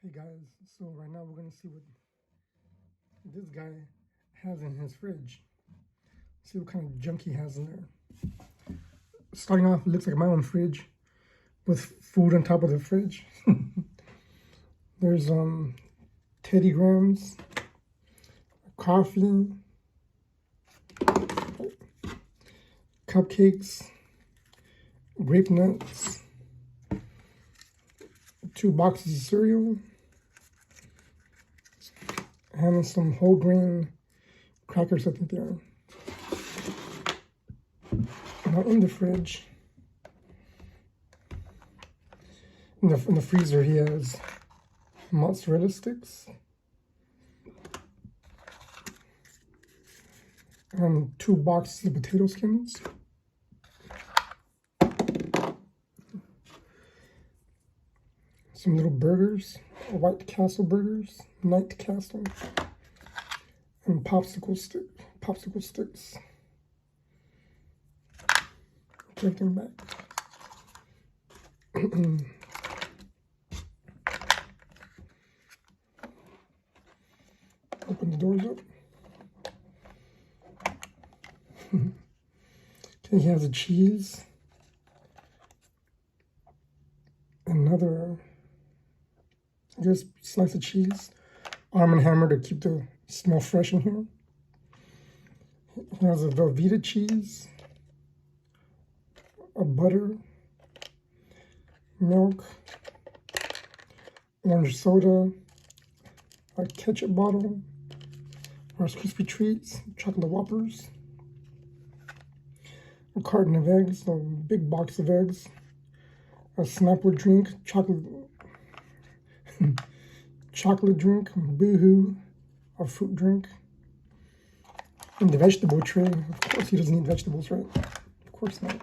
Hey guys, so right now we're gonna see what this guy has in his fridge. See what kind of junk he has in there. Starting off, it looks like my own fridge with food on top of the fridge. There's Teddy Grahams, coffee, cupcakes, grape nuts, 2 boxes of cereal, and some whole grain crackers, I think they are. Now in the fridge, in the freezer, he has mozzarella sticks and 2 boxes of potato skins. Some little burgers, White Castle burgers, Night Castle, and popsicle sticks. Put everything back. Open the doors up. Okay, he has a cheese. Another, I guess, slice of cheese. Arm & Hammer to keep the smell fresh in here. He has a Velveeta cheese, a butter, milk, orange soda, a ketchup bottle, Rice Krispie Treats, chocolate Whoppers, a carton of eggs, a big box of eggs, a Snapple drink, chocolate drink, Boohoo, a fruit drink, and the vegetable tray. Of course he doesn't eat vegetables, right? Of course not.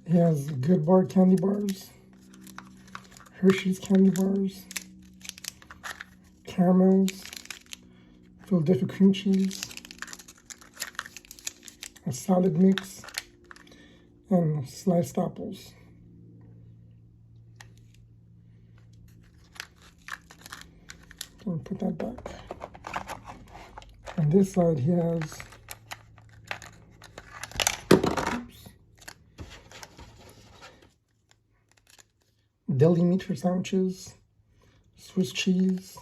He has Good Bar candy bars, Hershey's candy bars, caramels, Philadelphia cream cheese, a salad mix, and sliced apples. And put that back. On this side, he has deli meat for sandwiches, Swiss cheese,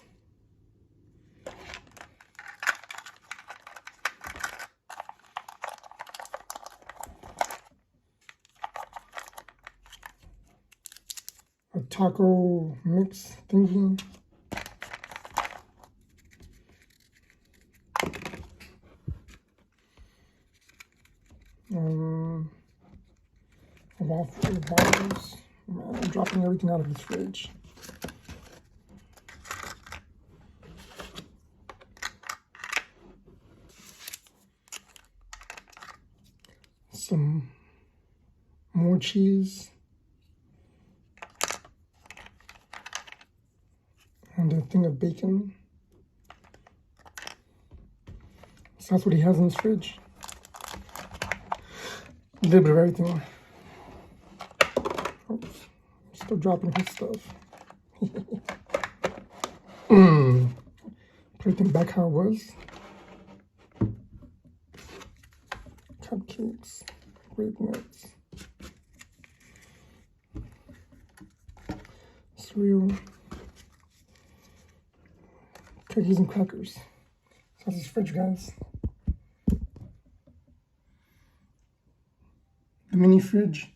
a taco mix thingy, waffles. Man, I'm dropping everything out of his fridge. Some more cheese. And a thing of bacon. So that's what he has in his fridge. A little bit of everything. Oops, still dropping his stuff. Put everything back how it was. Cupcakes, grape nuts, cereal, cookies and crackers. So that's his fridge, guys. The mini fridge.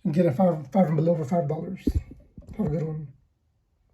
You can get a 5 and below for $5. Have a good one.